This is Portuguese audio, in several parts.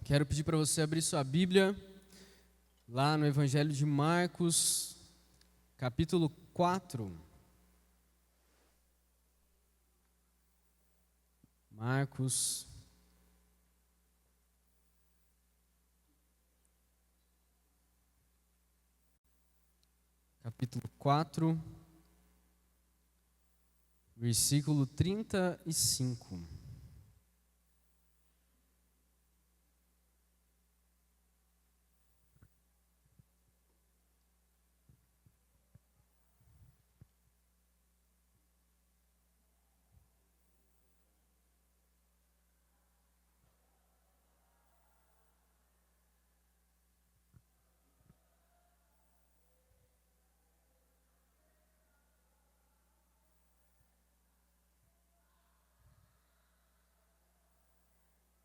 Quero pedir para você abrir sua Bíblia lá no Evangelho de Marcos, capítulo 4. Marcos, capítulo 4, versículo 35.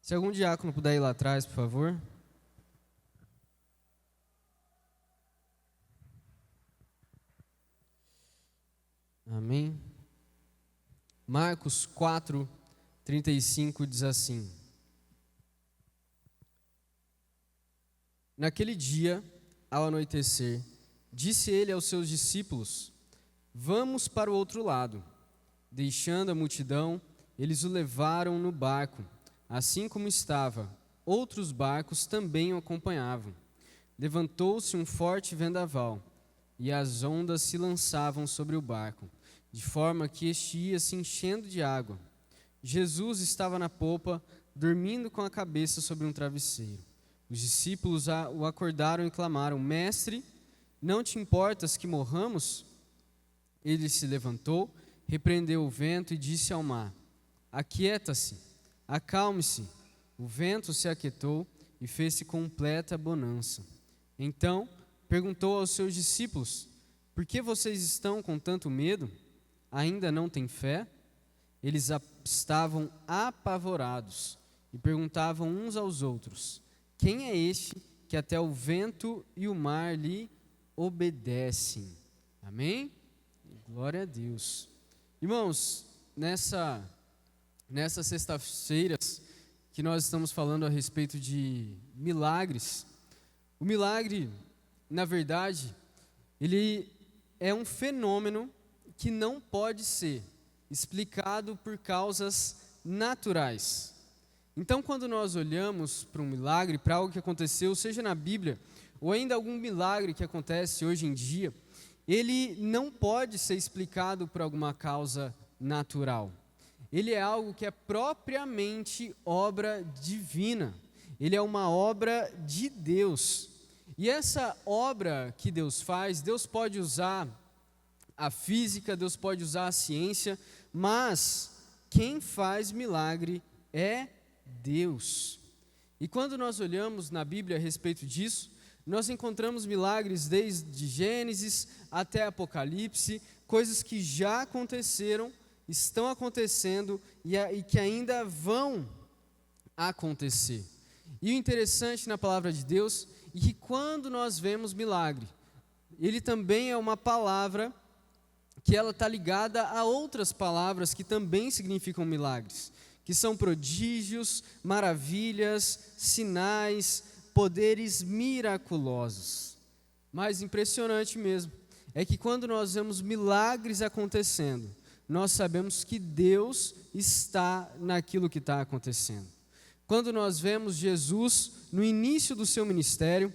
Se algum diácono puder ir lá atrás, por favor. Amém. Marcos 4, 35 diz assim: Naquele dia, ao anoitecer, disse ele aos seus discípulos: Vamos para o outro lado. Deixando a multidão, eles o levaram no barco. Assim como estava, outros barcos também o acompanhavam. Levantou-se um forte vendaval, e as ondas se lançavam sobre o barco, de forma que este ia se enchendo de água. Jesus estava na popa, dormindo com a cabeça sobre um travesseiro. Os discípulos o acordaram e clamaram: Mestre, não te importas que morramos? Ele se levantou, repreendeu o vento e disse ao mar: Aquieta-se. Acalme-se. O vento se aquietou e fez-se completa bonança. Então perguntou aos seus discípulos: Por que vocês estão com tanto medo? Ainda não têm fé? Eles estavam apavorados e perguntavam uns aos outros: Quem é este que até o vento e o mar lhe obedecem? Amém? Glória a Deus. Irmãos, nessas sextas-feiras que nós estamos falando a respeito de milagres, o milagre, na verdade, ele é um fenômeno que não pode ser explicado por causas naturais. Então, quando nós olhamos para um milagre, para algo que aconteceu, seja na Bíblia, ou ainda algum milagre que acontece hoje em dia, ele não pode ser explicado por alguma causa natural. Ele é algo que é propriamente obra divina. Ele é uma obra de Deus. E essa obra que Deus faz, Deus pode usar a física, Deus pode usar a ciência, mas quem faz milagre é Deus. E quando nós olhamos na Bíblia a respeito disso, nós encontramos milagres desde Gênesis até Apocalipse, coisas que já aconteceram, estão acontecendo e que ainda vão acontecer. E o interessante na palavra de Deus é que quando nós vemos milagre, ele também é uma palavra que ela está ligada a outras palavras que também significam milagres, que são prodígios, maravilhas, sinais, poderes miraculosos. Mas impressionante mesmo é que quando nós vemos milagres acontecendo, nós sabemos que Deus está naquilo que está acontecendo. Quando nós vemos Jesus no início do seu ministério,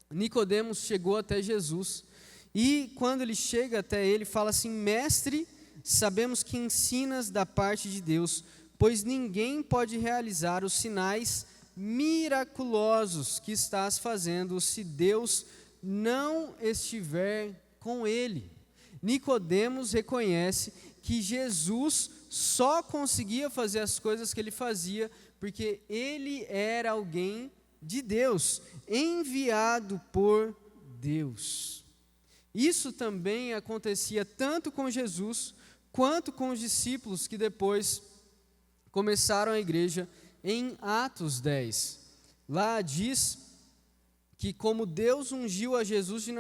Nicodemos chegou até Jesus, e quando ele chega até ele, fala assim: Mestre, sabemos que ensinas da parte de Deus, pois ninguém pode realizar os sinais miraculosos que estás fazendo se Deus não estiver com ele. Nicodemos reconhece que Jesus só conseguia fazer as coisas que ele fazia porque ele era alguém de Deus, enviado por Deus. Isso também acontecia tanto com Jesus quanto com os discípulos que depois começaram a igreja em Atos 10. Lá diz que como Deus ungiu a Jesus de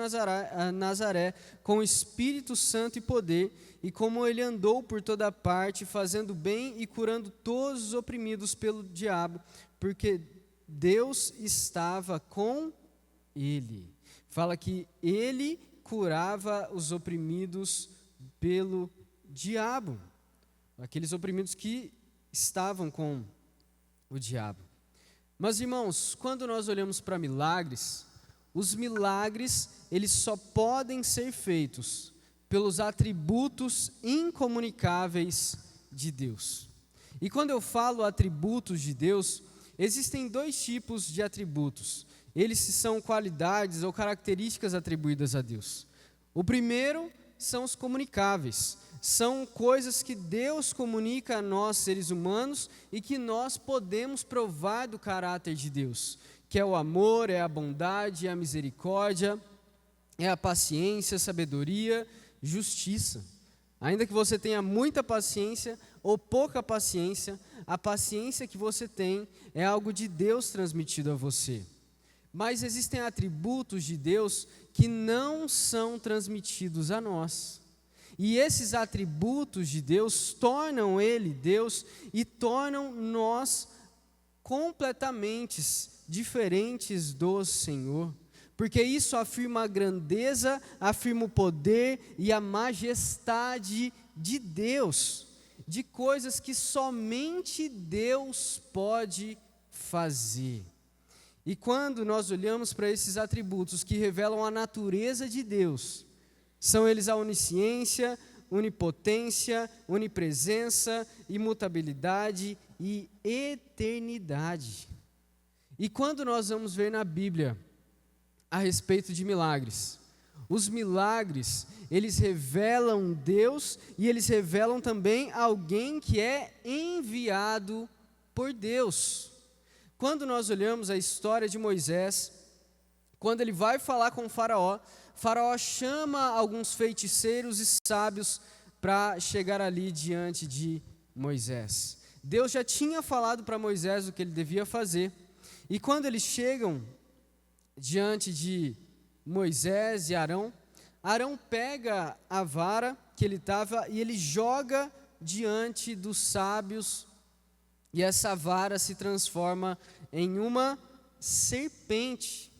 Nazaré com o Espírito Santo e poder, e como ele andou por toda parte, fazendo bem e curando todos os oprimidos pelo diabo, porque Deus estava com ele. Fala que ele curava os oprimidos pelo diabo, aqueles oprimidos que estavam com o diabo. Mas, irmãos, quando nós olhamos para milagres, os milagres, eles só podem ser feitos pelos atributos incomunicáveis de Deus. E quando eu falo atributos de Deus, existem dois tipos de atributos. Eles são qualidades ou características atribuídas a Deus. O primeiro são os comunicáveis. São coisas que Deus comunica a nós, seres humanos, e que nós podemos provar do caráter de Deus, que é o amor, é a bondade, é a misericórdia, é a paciência, sabedoria, justiça. Ainda que você tenha muita paciência ou pouca paciência, a paciência que você tem é algo de Deus transmitido a você. Mas existem atributos de Deus que não são transmitidos a nós. E esses atributos de Deus tornam Ele Deus e tornam nós completamente diferentes do Senhor. Porque isso afirma a grandeza, afirma o poder e a majestade de Deus, de coisas que somente Deus pode fazer. E quando nós olhamos para esses atributos que revelam a natureza de Deus, são eles a onisciência, onipotência, onipresença, imutabilidade e eternidade. E quando nós vamos ver na Bíblia a respeito de milagres, os milagres, eles revelam Deus e eles revelam também alguém que é enviado por Deus. Quando nós olhamos a história de Moisés, quando ele vai falar com o Faraó, Faraó chama alguns feiticeiros e sábios para chegar ali diante de Moisés. Deus já tinha falado para Moisés o que ele devia fazer. E quando eles chegam diante de Moisés e Arão, Arão pega a vara que ele estava e ele joga diante dos sábios, e essa vara se transforma em uma serpente.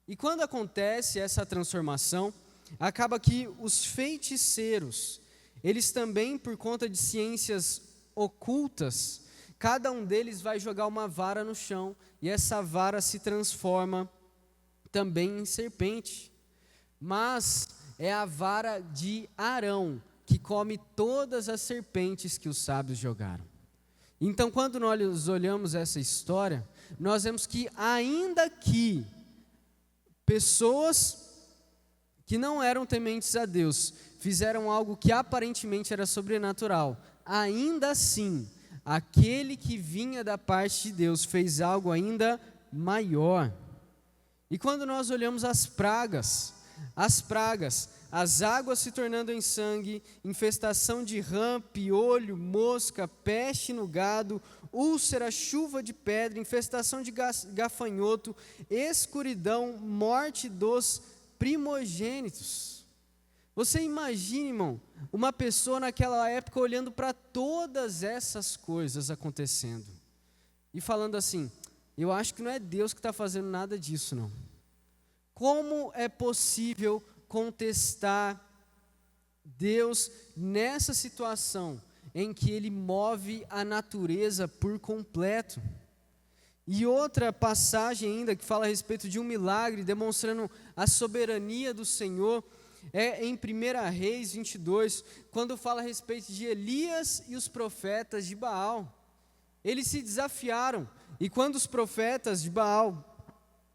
E quando acontece essa transformação, acaba que os feiticeiros, eles também, por conta de ciências ocultas, cada um deles vai jogar uma vara no chão, e essa vara se transforma também em serpente. Mas é a vara de Arão que come todas as serpentes que os sábios jogaram. Então, quando nós olhamos essa história, nós vemos que ainda que pessoas que não eram tementes a Deus fizeram algo que aparentemente era sobrenatural, ainda assim, aquele que vinha da parte de Deus fez algo ainda maior. E quando nós olhamos as pragas, as águas se tornando em sangue, infestação de rã, piolho, mosca, peste no gado, úlcera, chuva de pedra, infestação de gafanhoto, escuridão, morte dos primogênitos. Você imagina, irmão, uma pessoa naquela época olhando para todas essas coisas acontecendo e falando assim: eu acho que não é Deus que está fazendo nada disso, não. Como é possível contestar Deus nessa situação em que Ele move a natureza por completo? E outra passagem ainda que fala a respeito de um milagre, demonstrando a soberania do Senhor, é em 1 Reis 22, quando fala a respeito de Elias e os profetas de Baal. Eles se desafiaram, e quando os profetas de Baal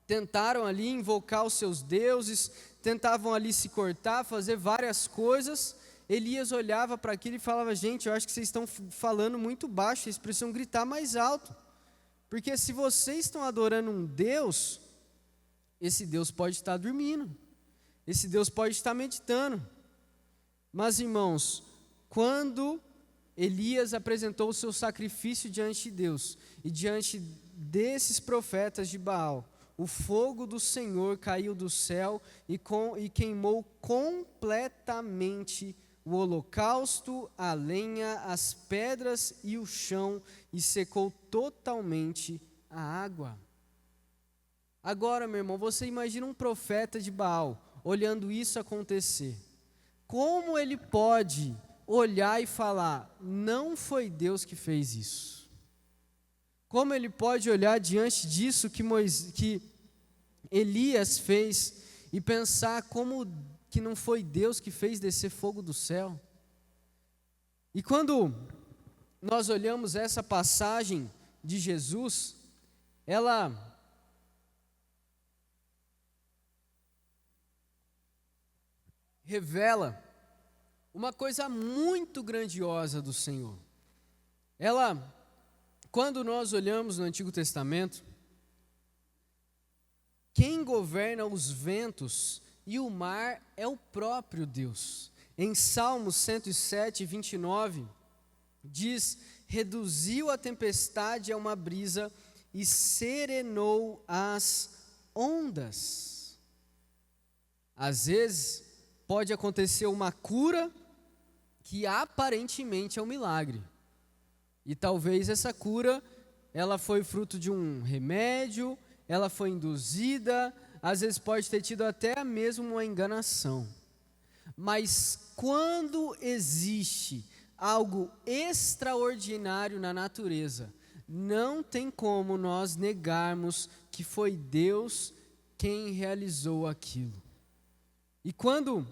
tentaram ali invocar os seus deuses, tentavam ali se cortar, fazer várias coisas, Elias olhava para aquilo e falava: gente, eu acho que vocês estão falando muito baixo, vocês precisam gritar mais alto, porque se vocês estão adorando um Deus, esse Deus pode estar dormindo, esse Deus pode estar meditando. Mas, irmãos, quando Elias apresentou o seu sacrifício diante de Deus, e diante desses profetas de Baal, o fogo do Senhor caiu do céu e queimou completamente o holocausto, a lenha, as pedras e o chão, e secou totalmente a a água. Agora, meu irmão, você imagina um profeta de Baal olhando isso acontecer. Como ele pode olhar e falar, não foi Deus que fez isso? Como ele pode olhar diante disso que Elias fez e pensar como que não foi Deus que fez descer fogo do céu? E quando nós olhamos essa passagem de Jesus, ela revela uma coisa muito grandiosa do Senhor. Quando nós olhamos no Antigo Testamento, quem governa os ventos e o mar é o próprio Deus. Em Salmos 107, 29, diz: reduziu a tempestade a uma brisa e serenou as ondas. Às vezes, pode acontecer uma cura que aparentemente é um milagre. E talvez essa cura, ela foi fruto de um remédio, ela foi induzida, às vezes pode ter tido até mesmo uma enganação. Mas quando existe algo extraordinário na natureza, não tem como nós negarmos que foi Deus quem realizou aquilo. E quando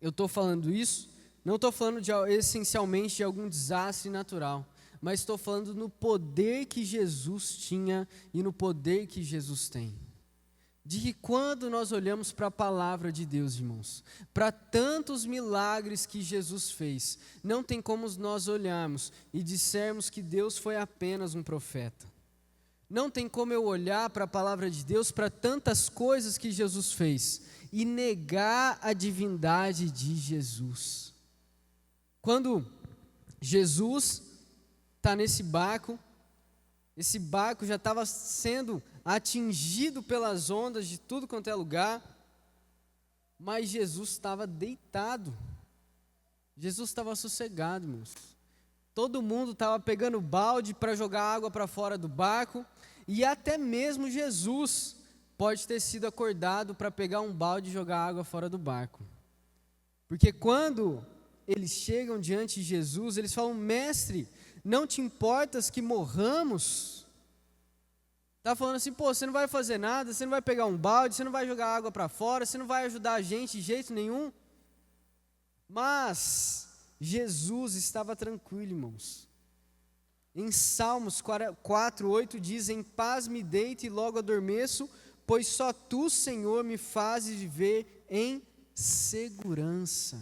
eu estou falando isso, não estou falando essencialmente de algum desastre natural, mas estou falando no poder que Jesus tinha e no poder que Jesus tem. De que quando nós olhamos para a palavra de Deus, irmãos, para tantos milagres que Jesus fez, não tem como nós olharmos e dissermos que Deus foi apenas um profeta. Não tem como eu olhar para a palavra de Deus, para tantas coisas que Jesus fez, e negar a divindade de Jesus. Quando Jesus está nesse barco, esse barco já estava sendo atingido pelas ondas de tudo quanto é lugar, mas Jesus estava deitado, Jesus estava sossegado, irmãos. Todo mundo estava pegando balde para jogar água para fora do barco, e até mesmo Jesus pode ter sido acordado para pegar um balde e jogar água fora do barco. Porque quando eles chegam diante de Jesus, eles falam: mestre, não te importas que morramos? Está falando assim, pô, você não vai fazer nada, você não vai pegar um balde, você não vai jogar água para fora, você não vai ajudar a gente de jeito nenhum. Mas Jesus estava tranquilo, irmãos. Em Salmos 4:8 diz: em paz me deito e logo adormeço, pois só tu, Senhor, me fazes viver em segurança.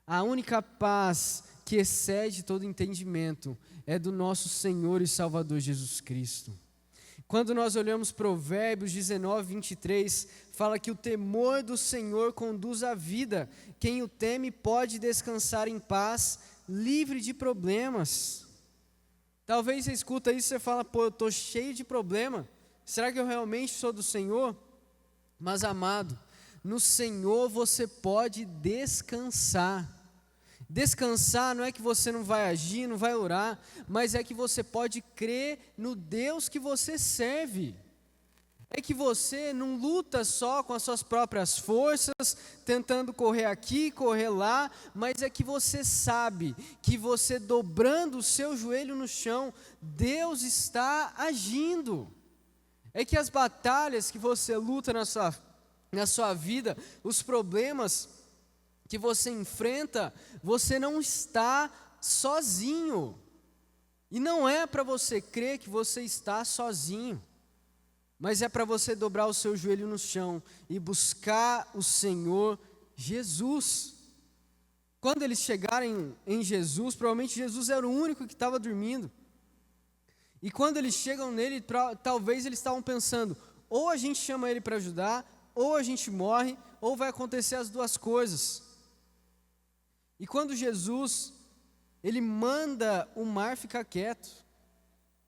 A única paz que excede todo entendimento é do nosso Senhor e Salvador Jesus Cristo. Quando nós olhamos Provérbios 19:23, fala que o temor do Senhor conduz à vida. Quem o teme pode descansar em paz, livre de problemas. Talvez você escuta isso e você fala: pô, eu estou cheio de problema. Será que eu realmente sou do Senhor? Mas, amado, no Senhor você pode descansar. Descansar não é que você não vai agir, não vai orar, mas é que você pode crer no Deus que você serve. É que você não luta só com as suas próprias forças, tentando correr aqui, correr lá, mas é que você sabe que você dobrando o seu joelho no chão, Deus está agindo. É que as batalhas que você luta na sua vida, os problemas que você enfrenta, você não está sozinho. E não é para você crer que você está sozinho, mas é para você dobrar o seu joelho no chão e buscar o Senhor Jesus. Quando eles chegarem em Jesus, provavelmente Jesus era o único que estava dormindo. E quando eles chegam nele, talvez eles estavam pensando: ou a gente chama ele para ajudar, ou a gente morre, ou vai acontecer as duas coisas. E quando Jesus, ele manda o mar ficar quieto,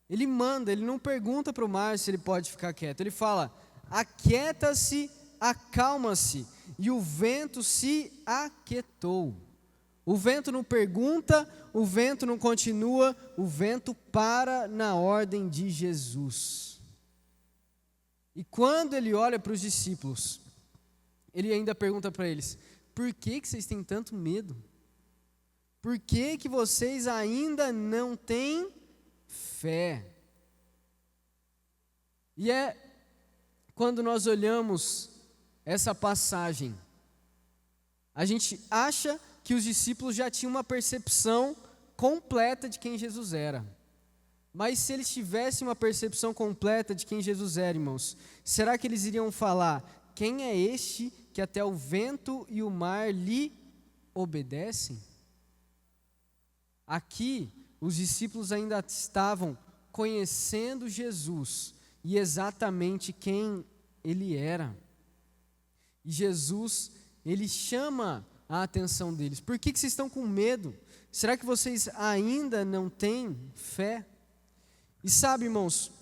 ele não pergunta para o mar se ele pode ficar quieto, ele fala: aquieta-se, acalma-se, e o vento se aquietou. O vento não pergunta, o vento não continua, o vento para na ordem de Jesus. E quando ele olha para os discípulos, ele ainda pergunta para eles: por que vocês têm tanto medo? Por que vocês ainda não têm fé? E é quando nós olhamos essa passagem, a gente acha que os discípulos já tinham uma percepção completa de quem Jesus era. Mas se eles tivessem uma percepção completa de quem Jesus era, irmãos, será que eles iriam falar: quem é este que até o vento e o mar lhe obedecem? Aqui, os discípulos ainda estavam conhecendo Jesus e exatamente quem ele era. E Jesus, ele chama a atenção deles. Por que vocês estão com medo? Será que vocês ainda não têm fé? E sabe, irmãos,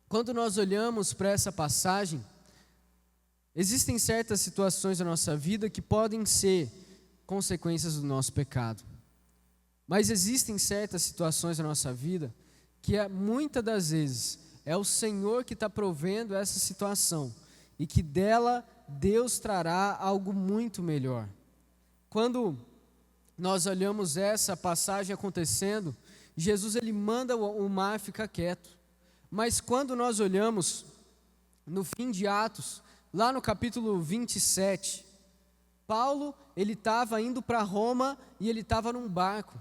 quando nós olhamos para essa passagem, existem certas situações da nossa vida que podem ser consequências do nosso pecado. Mas existem certas situações da nossa vida que muitas das vezes é o Senhor que está provendo essa situação e que dela Deus trará algo muito melhor. Quando nós olhamos essa passagem acontecendo, Jesus ele manda o mar ficar quieto. Mas quando nós olhamos no fim de Atos, lá no capítulo 27, Paulo ele estava indo para Roma e ele estava num barco.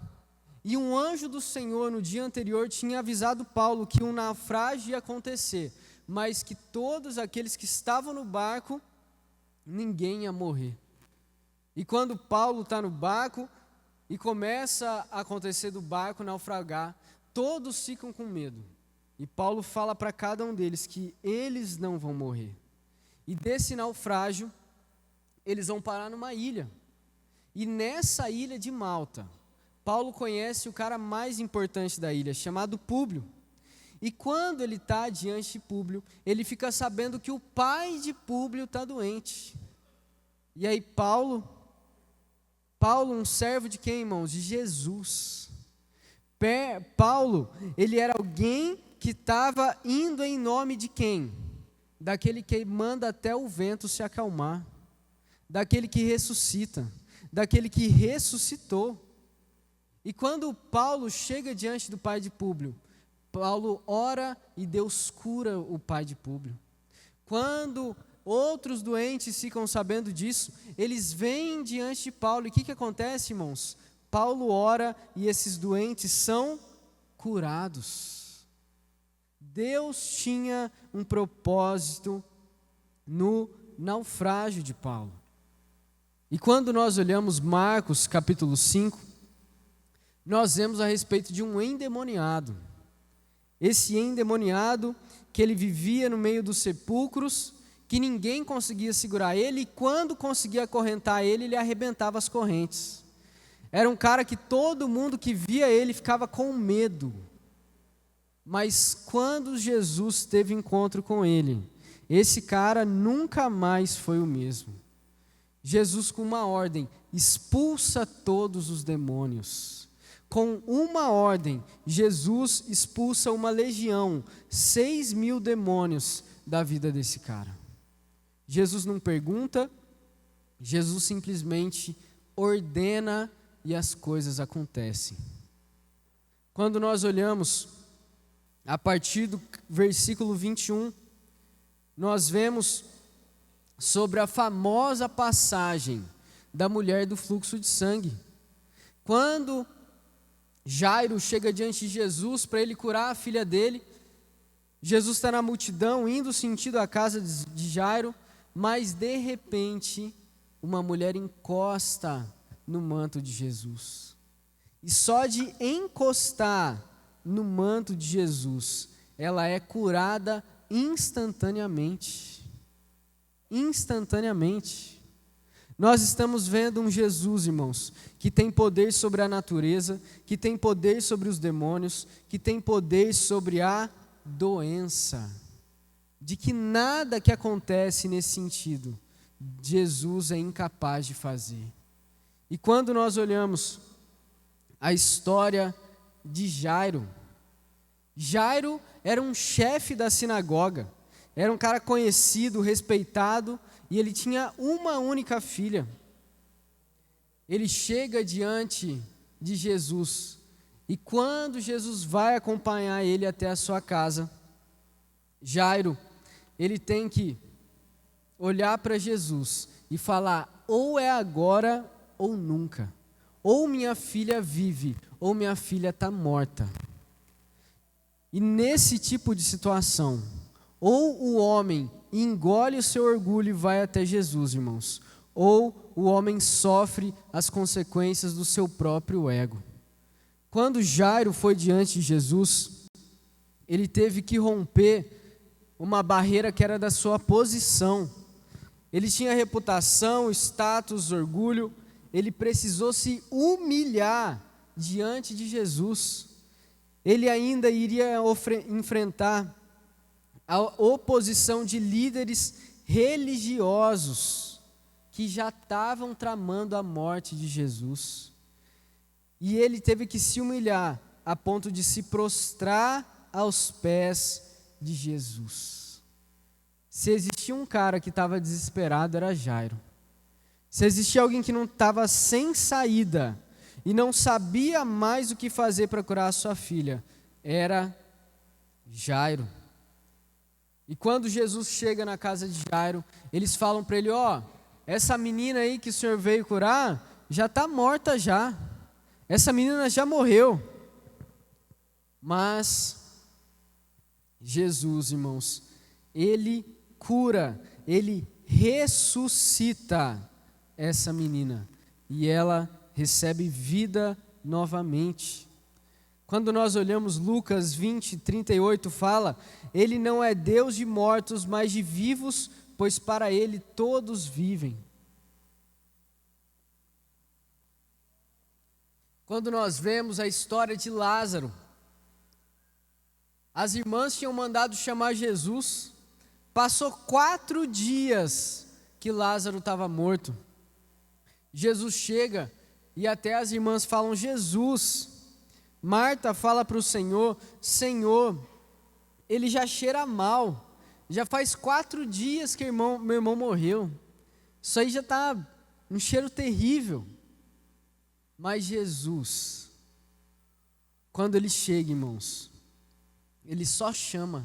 E um anjo do Senhor no dia anterior tinha avisado Paulo que um naufrágio ia acontecer, mas que todos aqueles que estavam no barco, ninguém ia morrer. E quando Paulo está no barco e começa a acontecer do barco naufragar, todos ficam com medo. E Paulo fala para cada um deles que eles não vão morrer. E desse naufrágio, eles vão parar numa ilha. E nessa ilha de Malta, Paulo conhece o cara mais importante da ilha, chamado Públio. E quando ele está diante de Públio, ele fica sabendo que o pai de Públio está doente. E aí Paulo, um servo de quem, irmãos? De Jesus. Paulo, ele era alguém que estava indo em nome de quem? Daquele que manda até o vento se acalmar, daquele que ressuscita, daquele que ressuscitou. E quando Paulo chega diante do pai de Públio, Paulo ora e Deus cura o pai de Públio. Quando outros doentes ficam sabendo disso, eles vêm diante de Paulo. E o que acontece, irmãos? Paulo ora e esses doentes são curados. Deus tinha um propósito no naufrágio de Paulo. E quando nós olhamos Marcos capítulo 5, nós vemos a respeito de um endemoniado. Esse endemoniado que ele vivia no meio dos sepulcros, que ninguém conseguia segurar ele, e quando conseguia acorrentar ele, ele arrebentava as correntes. Era um cara que todo mundo que via ele ficava com medo. Mas quando Jesus teve encontro com ele, esse cara nunca mais foi o mesmo. Jesus, com uma ordem, expulsa todos os demônios. Com uma ordem, Jesus expulsa uma legião, 6.000 demônios da vida desse cara. Jesus não pergunta, Jesus simplesmente ordena e as coisas acontecem. Quando nós olhamos a partir do versículo 21, nós vemos sobre a famosa passagem da mulher do fluxo de sangue. Quando Jairo chega diante de Jesus para ele curar a filha dele, Jesus está na multidão, indo sentido à casa de Jairo, mas de repente, uma mulher encosta no manto de Jesus. E só de encostar no manto de Jesus, ela é curada instantaneamente. Instantaneamente. Nós estamos vendo um Jesus, irmãos, que tem poder sobre a natureza, que tem poder sobre os demônios, que tem poder sobre a doença. De que nada que acontece nesse sentido, Jesus é incapaz de fazer. E quando nós olhamos a história de Jairo, Jairo era um chefe da sinagoga, era um cara conhecido, respeitado, e ele tinha uma única filha. Ele chega diante de Jesus, e quando Jesus vai acompanhar ele até a sua casa, Jairo, ele tem que olhar para Jesus e falar: ou é agora ou nunca, ou minha filha vive, ou minha filha está morta. E nesse tipo de situação, ou o homem engole o seu orgulho e vai até Jesus, irmãos, ou o homem sofre as consequências do seu próprio ego. Quando Jairo foi diante de Jesus, ele teve que romper uma barreira que era da sua posição. Ele tinha reputação, status, orgulho, ele precisou se humilhar diante de Jesus. Ele ainda iria enfrentar a oposição de líderes religiosos que já estavam tramando a morte de Jesus. E ele teve que se humilhar a ponto de se prostrar aos pés de Jesus. Se existia um cara que estava desesperado, era Jairo. Se existia alguém que não estava sem saída e não sabia mais o que fazer para curar a sua filha, era Jairo. E quando Jesus chega na casa de Jairo, eles falam para ele: ó, essa menina aí que o senhor veio curar, já está morta já. Essa menina já morreu. Mas Jesus, irmãos, ele cura, ele ressuscita essa menina e ela recebe vida novamente. Quando nós olhamos Lucas 20, 38, fala: ele não é Deus de mortos, mas de vivos, pois para ele todos vivem. Quando nós vemos a história de Lázaro, as irmãs tinham mandado chamar Jesus, passou 4 dias que Lázaro estava morto. Jesus chega e até as irmãs falam: Jesus. Marta fala para o Senhor: Senhor, ele já cheira mal, já faz 4 dias que meu irmão morreu, isso aí já está um cheiro terrível. Mas Jesus, quando ele chega, irmãos, ele só chama: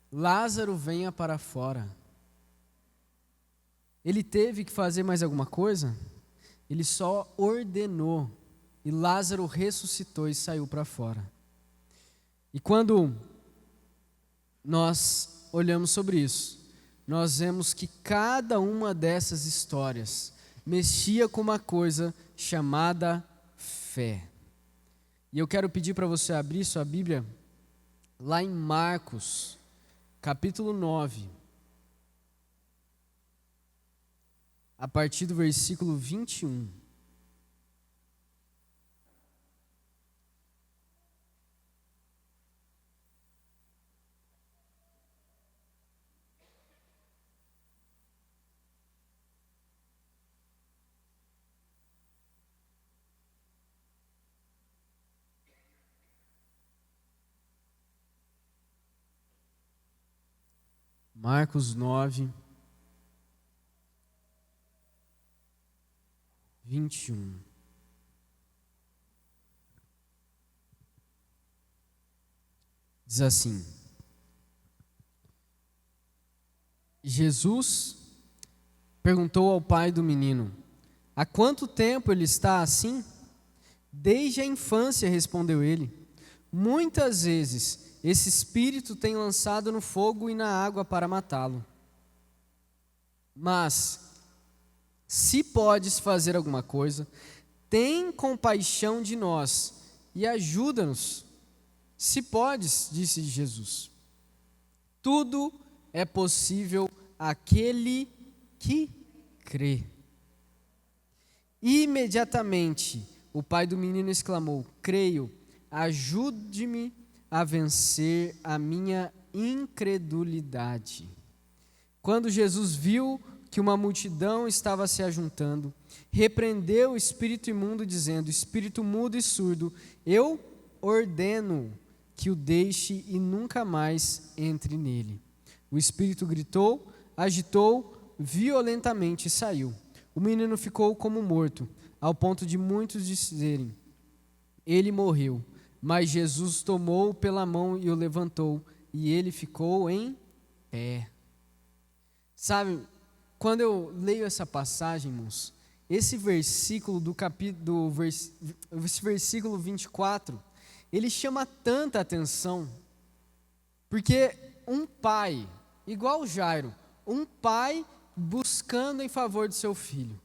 Lázaro, venha para fora. Ele teve que fazer mais alguma coisa? Ele só ordenou, e Lázaro ressuscitou e saiu para fora. E quando nós olhamos sobre isso, nós vemos que cada uma dessas histórias mexia com uma coisa chamada fé. E eu quero pedir para você abrir sua Bíblia lá em Marcos, capítulo 9, a partir do versículo 21. Marcos 9, 21. Diz assim: Jesus perguntou ao pai do menino: há quanto tempo ele está assim? Desde a infância, respondeu ele. Muitas vezes esse espírito tem lançado no fogo e na água para matá-lo. Mas, se podes fazer alguma coisa, tem compaixão de nós e ajuda-nos. Se podes, disse Jesus. Tudo é possível àquele que crê. Imediatamente, o pai do menino exclamou: creio, ajude-me a vencer a minha incredulidade. Quando Jesus viu que uma multidão estava se ajuntando, repreendeu o espírito imundo, dizendo: espírito mudo e surdo, eu ordeno que o deixe e nunca mais entre nele. O espírito gritou, agitou violentamente e saiu. O menino ficou como morto, ao ponto de muitos dizerem: ele morreu. Mas Jesus tomou-o pela mão e o levantou, e ele ficou em pé. Sabe, quando eu leio essa passagem, irmãos, esse versículo esse versículo 24, ele chama tanta atenção, porque um pai, igual Jairo, um pai buscando em favor do seu filho.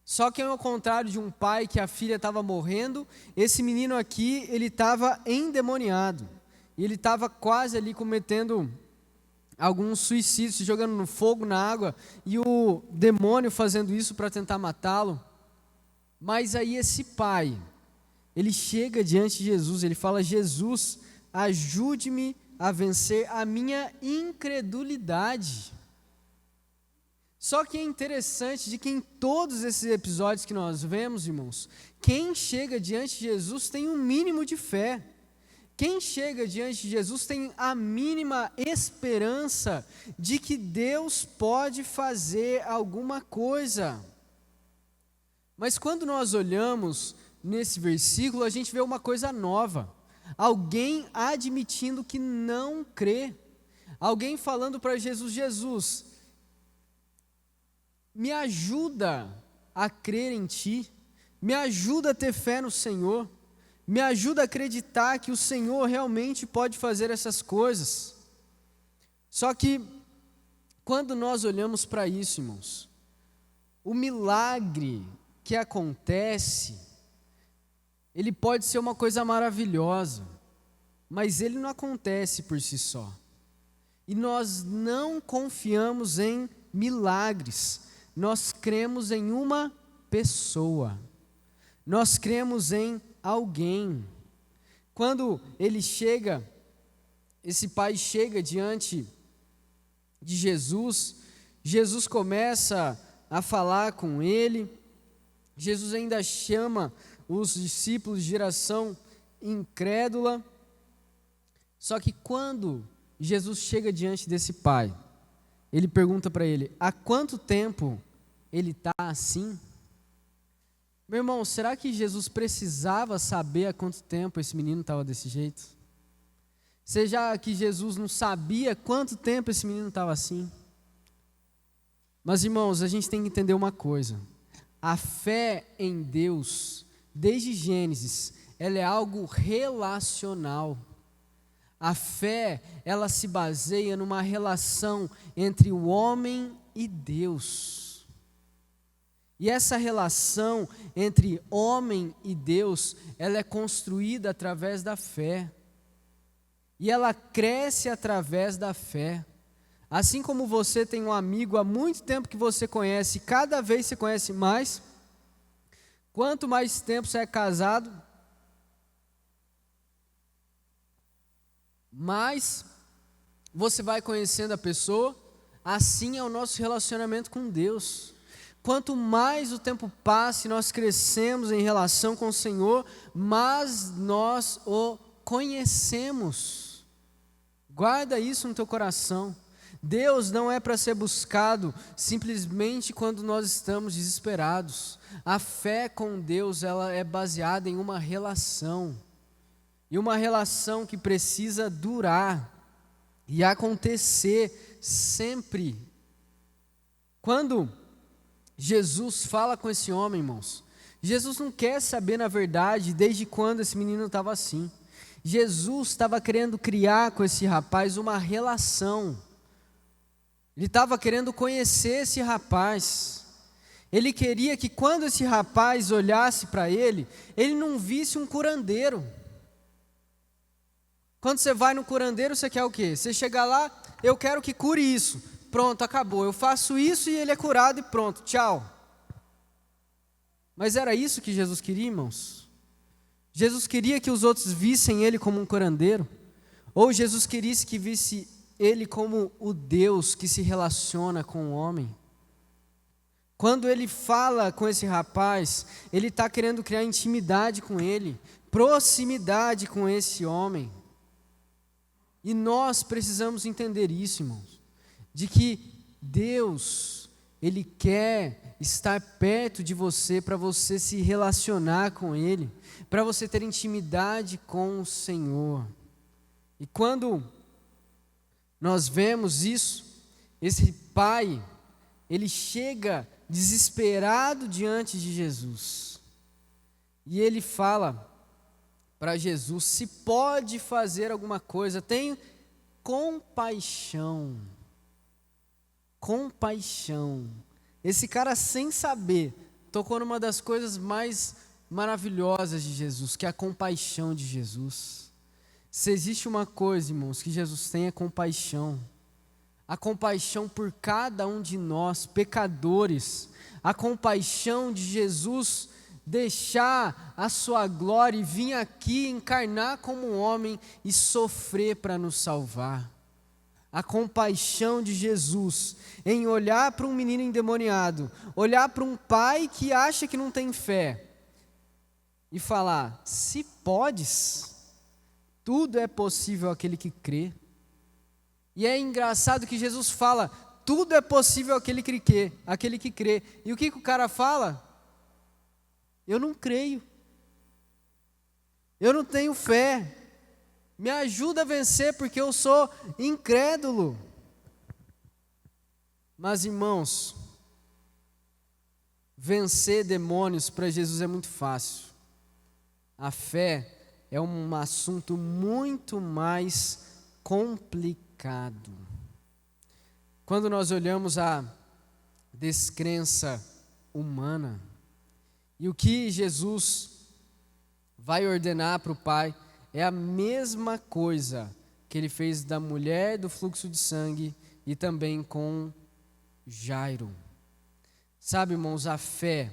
Só que ao contrário de um pai que a filha estava morrendo, esse menino aqui, ele estava endemoniado. E ele estava quase ali cometendo alguns suicídios, se jogando no fogo, na água, e o demônio fazendo isso para tentar matá-lo. Mas aí esse pai, ele chega diante de Jesus, ele fala: Jesus, ajude-me a vencer a minha incredulidade. Só que é interessante de que em todos esses episódios que nós vemos, irmãos, quem chega diante de Jesus tem um mínimo de fé. Quem chega diante de Jesus tem a mínima esperança de que Deus pode fazer alguma coisa. Mas quando nós olhamos nesse versículo, a gente vê uma coisa nova. Alguém admitindo que não crê. Alguém falando para Jesus: Jesus, me ajuda a crer em Ti, me ajuda a ter fé no Senhor, me ajuda a acreditar que o Senhor realmente pode fazer essas coisas. Só que, quando nós olhamos para isso, irmãos, o milagre que acontece, ele pode ser uma coisa maravilhosa, mas ele não acontece por si só. E nós não confiamos em milagres. Nós cremos em uma pessoa, nós cremos em alguém. Quando esse pai chega diante de Jesus, Jesus começa a falar com ele, Jesus ainda chama os discípulos de geração incrédula. Só que quando Jesus chega diante desse pai, ele pergunta para ele: há quanto tempo ele está assim? Meu irmão, será que Jesus precisava saber há quanto tempo esse menino estava desse jeito? Seja que Jesus não sabia quanto tempo esse menino estava assim? Mas, irmãos, a gente tem que entender uma coisa: a fé em Deus, desde Gênesis, ela é algo relacional. A fé, ela se baseia numa relação entre o homem e Deus. E essa relação entre homem e Deus, ela é construída através da fé. E ela cresce através da fé. Assim como você tem um amigo há muito tempo que você conhece, cada vez você conhece mais, quanto mais tempo você é casado, mais você vai conhecendo a pessoa. Assim é o nosso relacionamento com Deus. Quanto mais o tempo passa e nós crescemos em relação com o Senhor, mais nós o conhecemos. Guarda isso no teu coração. Deus não é para ser buscado simplesmente quando nós estamos desesperados. A fé com Deus, ela é baseada em uma relação. E uma relação que precisa durar e acontecer sempre. Quando Jesus fala com esse homem, irmãos, Jesus não quer saber na verdade desde quando esse menino estava assim. Jesus estava querendo criar com esse rapaz uma relação. Ele estava querendo conhecer esse rapaz. Ele queria que quando esse rapaz olhasse para ele não visse um curandeiro. Quando você vai no curandeiro, você quer o quê? Você chega lá: eu quero que cure isso. Pronto, acabou. Eu faço isso e ele é curado e pronto, tchau. Mas era isso que Jesus queria, irmãos? Jesus queria que os outros vissem ele como um curandeiro? Ou Jesus queria que visse ele como o Deus que se relaciona com o homem? Quando ele fala com esse rapaz, ele está querendo criar intimidade com ele, proximidade com esse homem. E nós precisamos entender isso, irmãos, de que Deus, Ele quer estar perto de você para você se relacionar com Ele, para você ter intimidade com o Senhor. E quando nós vemos isso, esse pai, ele chega desesperado diante de Jesus. E ele fala para Jesus se pode fazer alguma coisa. Tenho compaixão. Compaixão. Esse cara, sem saber, tocou numa das coisas mais maravilhosas de Jesus, que é a compaixão de Jesus. Se existe uma coisa, irmãos, que Jesus tem é compaixão. A compaixão por cada um de nós, pecadores. A compaixão de Jesus deixar a sua glória e vir aqui encarnar como um homem e sofrer para nos salvar. A compaixão de Jesus em olhar para um menino endemoniado, olhar para um pai que acha que não tem fé e falar: se podes, tudo é possível àquele que crê. E é engraçado que Jesus fala: tudo é possível àquele que crê. E o que o cara fala? Eu não creio. Eu não tenho fé. Me ajuda a vencer porque eu sou incrédulo. Mas, irmãos, vencer demônios para Jesus é muito fácil. A fé é um assunto muito mais complicado. Quando nós olhamos a descrença humana e o que Jesus vai ordenar para o Pai, é a mesma coisa que ele fez da mulher do fluxo de sangue e também com Jairo. Sabe, irmãos, a fé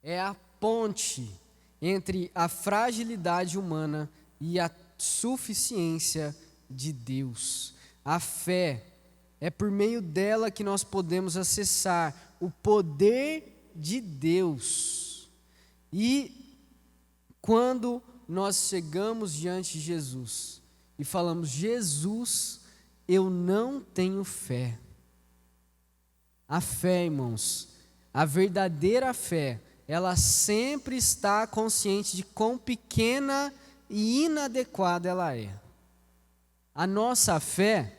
é a ponte entre a fragilidade humana e a suficiência de Deus. A fé é por meio dela que nós podemos acessar o poder de Deus. E quando nós chegamos diante de Jesus e falamos: Jesus, eu não tenho fé. A fé, irmãos, a verdadeira fé, ela sempre está consciente de quão pequena e inadequada ela é. A nossa fé,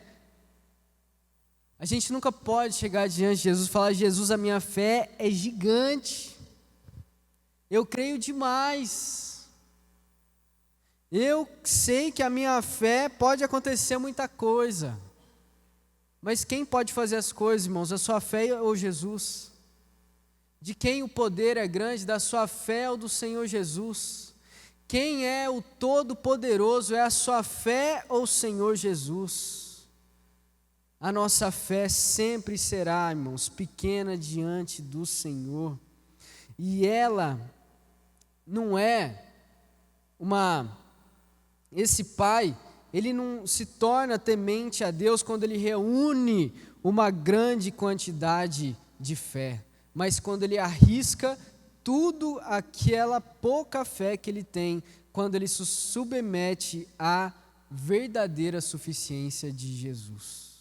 a gente nunca pode chegar diante de Jesus e falar: Jesus, a minha fé é gigante, eu creio demais. Eu sei que a minha fé pode acontecer muita coisa. Mas quem pode fazer as coisas, irmãos? A sua fé ou Jesus? De quem o poder é grande? Da sua fé ou do Senhor Jesus? Quem é o Todo-Poderoso? É a sua fé ou o Senhor Jesus? A nossa fé sempre será, irmãos, pequena diante do Senhor. E ela não é esse pai, ele não se torna temente a Deus quando ele reúne uma grande quantidade de fé, mas quando ele arrisca tudo aquela pouca fé que ele tem, quando ele se submete à verdadeira suficiência de Jesus.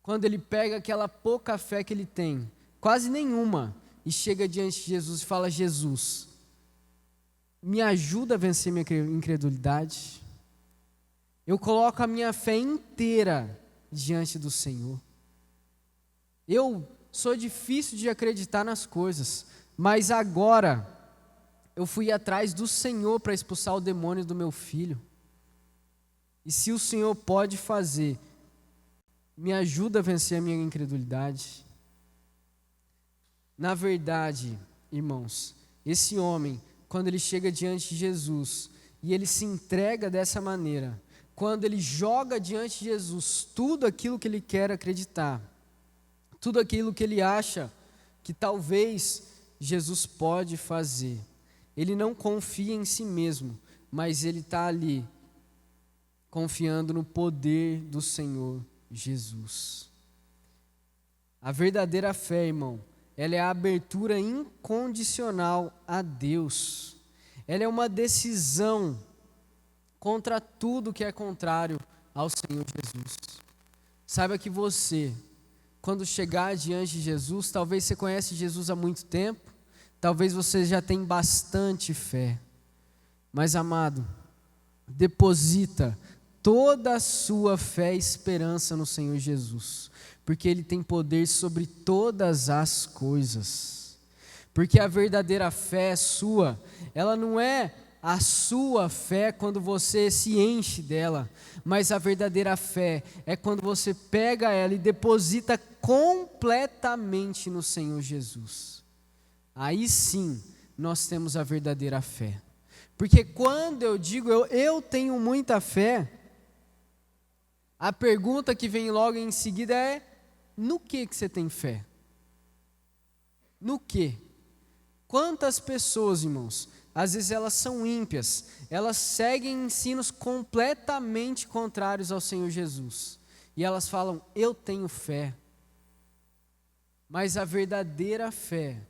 Quando ele pega aquela pouca fé que ele tem, quase nenhuma, e chega diante de Jesus e fala: Jesus, me ajuda a vencer minha incredulidade. Eu coloco a minha fé inteira diante do Senhor. Eu sou difícil de acreditar nas coisas, mas agora eu fui atrás do Senhor para expulsar o demônio do meu filho. E se o Senhor pode fazer, me ajuda a vencer a minha incredulidade. Na verdade, irmãos, esse homem, quando ele chega diante de Jesus e ele se entrega dessa maneira, quando ele joga diante de Jesus tudo aquilo que ele quer acreditar, tudo aquilo que ele acha que talvez Jesus pode fazer, ele não confia em si mesmo, mas ele está ali confiando no poder do Senhor Jesus. A verdadeira fé, irmão, ela é a abertura incondicional a Deus. Ela é uma decisão contra tudo que é contrário ao Senhor Jesus. Saiba que você, quando chegar diante de Jesus, talvez você conhece Jesus há muito tempo, talvez você já tenha bastante fé, mas amado, deposita toda a sua fé e esperança no Senhor Jesus, porque Ele tem poder sobre todas as coisas. Porque a verdadeira fé sua, ela não é a sua fé quando você se enche dela, mas a verdadeira fé é quando você pega ela e deposita completamente no Senhor Jesus. Aí sim, nós temos a verdadeira fé. Porque quando eu digo eu tenho muita fé, a pergunta que vem logo em seguida é: no que você tem fé? No que? Quantas pessoas, irmãos, às vezes elas são ímpias, elas seguem ensinos completamente contrários ao Senhor Jesus, e elas falam, eu tenho fé, mas a verdadeira fé,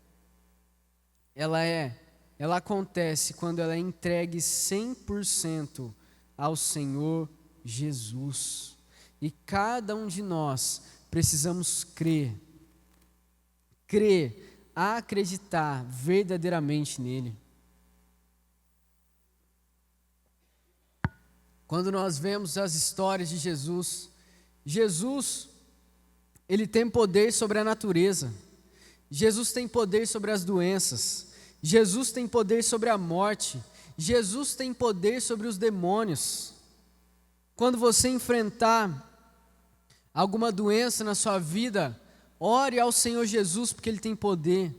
ela acontece quando ela é entregue 100% ao Senhor Jesus, e cada um de nós precisamos crer, acreditar verdadeiramente nele. Quando nós vemos as histórias de Jesus, ele tem poder sobre a natureza, Jesus tem poder sobre as doenças, Jesus tem poder sobre a morte, Jesus tem poder sobre os demônios. Quando você enfrentar alguma doença na sua vida, ore ao Senhor Jesus porque Ele tem poder.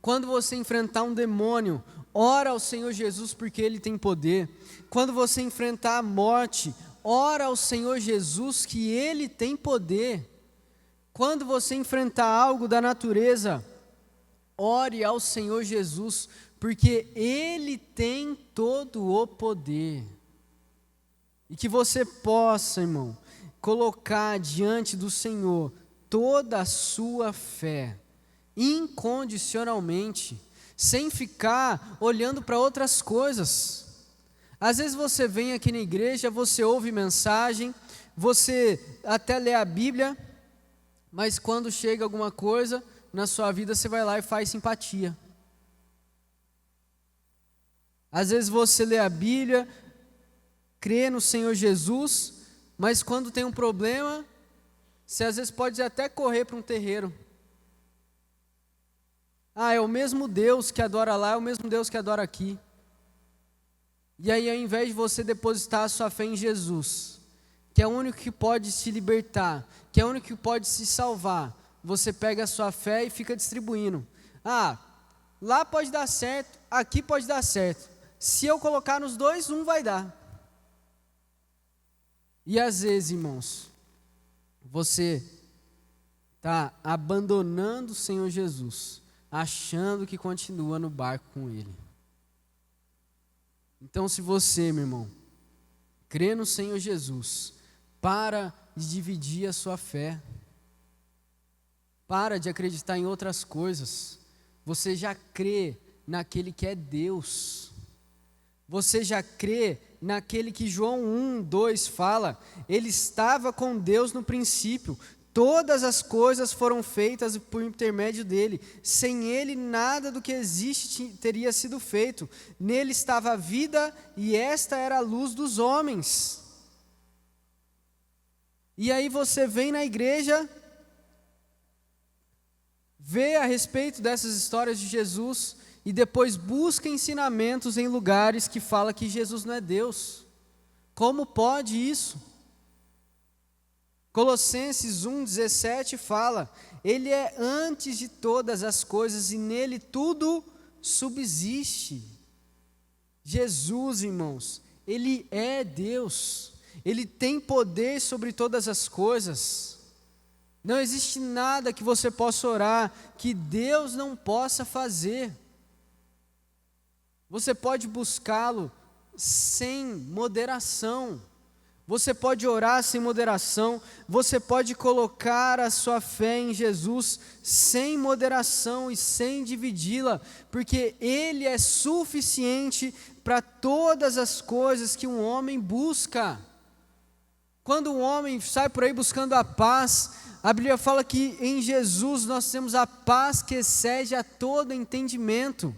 Quando você enfrentar um demônio, ora ao Senhor Jesus porque Ele tem poder. Quando você enfrentar a morte, ora ao Senhor Jesus que Ele tem poder. Quando você enfrentar algo da natureza, ore ao Senhor Jesus porque Ele tem todo o poder. E que você possa, irmão, colocar diante do Senhor toda a sua fé, incondicionalmente, sem ficar olhando para outras coisas. Às vezes você vem aqui na igreja, você ouve mensagem, você até lê a Bíblia, mas quando chega alguma coisa na sua vida, você vai lá e faz simpatia. Às vezes você lê a Bíblia, crê no Senhor Jesus, mas quando tem um problema, você às vezes pode até correr para um terreiro. É o mesmo Deus que adora lá, é o mesmo Deus que adora aqui. E aí, ao invés de você depositar a sua fé em Jesus, que é o único que pode te libertar, que é o único que pode se salvar, você pega a sua fé e fica distribuindo. Lá pode dar certo, aqui pode dar certo. Se eu colocar nos dois, um vai dar. E às vezes, irmãos, você está abandonando o Senhor Jesus, achando que continua no barco com Ele. Então, se você, meu irmão, crê no Senhor Jesus, para de dividir a sua fé, para de acreditar em outras coisas, você já crê naquele que é Deus, você já crê naquele que João 1:2 fala, ele estava com Deus no princípio, todas as coisas foram feitas por intermédio dele, sem ele nada do que existe teria sido feito, nele estava a vida e esta era a luz dos homens. E aí você vem na igreja, vê a respeito dessas histórias de Jesus e depois busca ensinamentos em lugares que fala que Jesus não é Deus. Como pode isso? Colossenses 1:17 fala, Ele é antes de todas as coisas e nele tudo subsiste. Jesus, irmãos, Ele é Deus, Ele tem poder sobre todas as coisas. Não existe nada que você possa orar que Deus não possa fazer. Você pode buscá-lo sem moderação. Você pode orar sem moderação, você pode colocar a sua fé em Jesus sem moderação e sem dividi-la, porque Ele é suficiente para todas as coisas que um homem busca. Quando um homem sai por aí buscando a paz, a Bíblia fala que em Jesus nós temos a paz que excede a todo entendimento.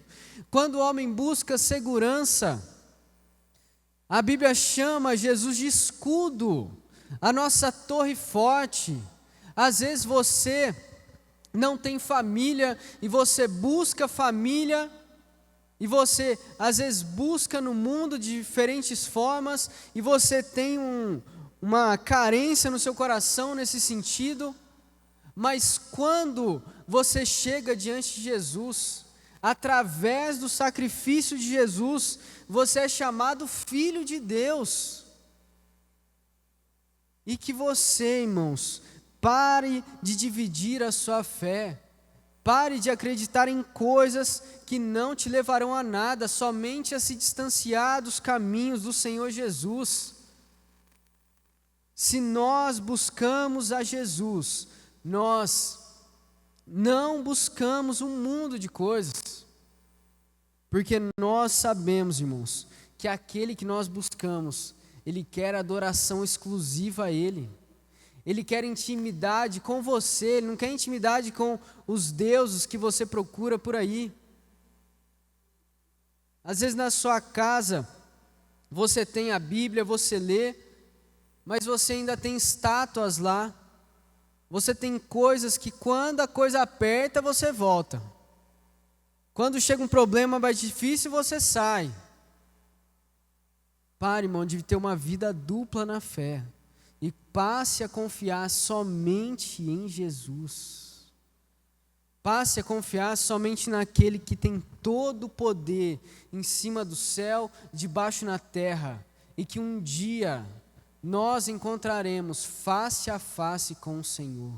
Quando o homem busca segurança, a Bíblia chama Jesus de escudo, a nossa torre forte. Às vezes você não tem família e você busca família, e você às vezes busca no mundo de diferentes formas, e você tem uma carência no seu coração nesse sentido, mas quando você chega diante de Jesus, através do sacrifício de Jesus, você é chamado filho de Deus. E que você, irmãos, pare de dividir a sua fé, pare de acreditar em coisas que não te levarão a nada, somente a se distanciar dos caminhos do Senhor Jesus. Se nós buscamos a Jesus, nós não buscamos um mundo de coisas, porque nós sabemos, irmãos, que aquele que nós buscamos, Ele quer adoração exclusiva a Ele. Ele quer intimidade com você, Ele não quer intimidade com os deuses que você procura por aí. Às vezes na sua casa, você tem a Bíblia, você lê, mas você ainda tem estátuas lá. Você tem coisas que quando a coisa aperta, você volta. Quando chega um problema mais difícil, você sai. Pare, irmão, de ter uma vida dupla na fé. E passe a confiar somente em Jesus. Passe a confiar somente naquele que tem todo o poder em cima do céu, debaixo na terra. E que um dia nós encontraremos face a face com o Senhor.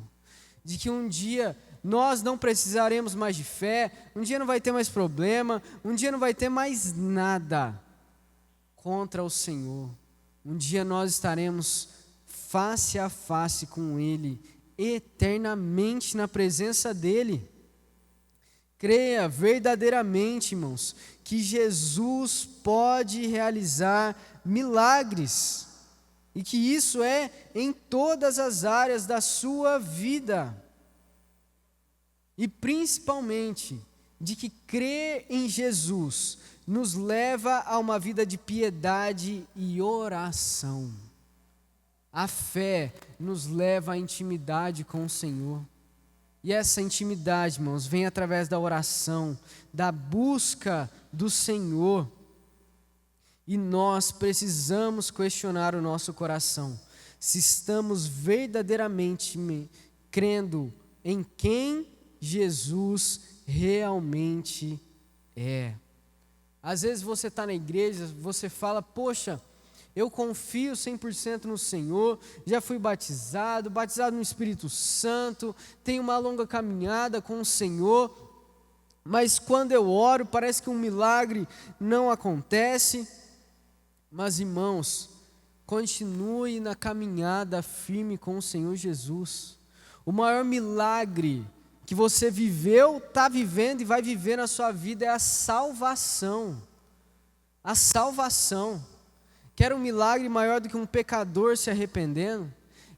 De que um dia nós não precisaremos mais de fé, um dia não vai ter mais problema, um dia não vai ter mais nada contra o Senhor. Um dia nós estaremos face a face com Ele, eternamente na presença dEle. Creia verdadeiramente, irmãos, que Jesus pode realizar milagres. E que isso é em todas as áreas da sua vida. E principalmente, de que crer em Jesus nos leva a uma vida de piedade e oração. A fé nos leva à intimidade com o Senhor. E essa intimidade, irmãos, vem através da oração, da busca do Senhor. E nós precisamos questionar o nosso coração, se estamos verdadeiramente crendo em quem Jesus realmente é. Às vezes você está na igreja, você fala, poxa, eu confio 100% no Senhor, já fui batizado no Espírito Santo, tenho uma longa caminhada com o Senhor, mas quando eu oro parece que um milagre não acontece. Mas, irmãos, continue na caminhada firme com o Senhor Jesus. O maior milagre que você viveu, está vivendo e vai viver na sua vida é a salvação. A salvação. Quer um milagre maior do que um pecador se arrependendo?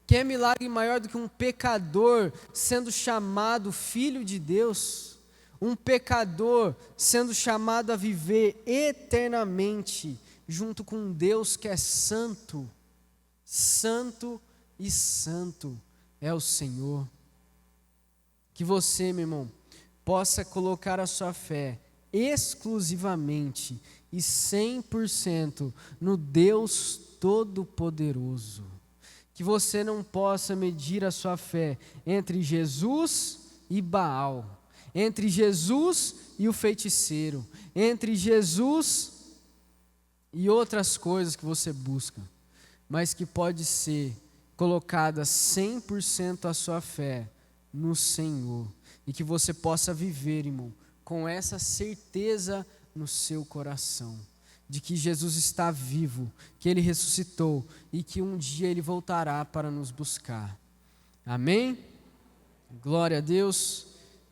Quer milagre maior do que um pecador sendo chamado filho de Deus? Um pecador sendo chamado a viver eternamente junto com um Deus que é santo, santo e santo é o Senhor. Que você, meu irmão, possa colocar a sua fé exclusivamente e 100% no Deus Todo-Poderoso. Que você não possa medir a sua fé entre Jesus e Baal, entre Jesus e o feiticeiro, entre Jesus e outras coisas que você busca, mas que pode ser colocada 100% a sua fé no Senhor, e que você possa viver, irmão, com essa certeza no seu coração, de que Jesus está vivo, que Ele ressuscitou e que um dia Ele voltará para nos buscar. Amém? Glória a Deus.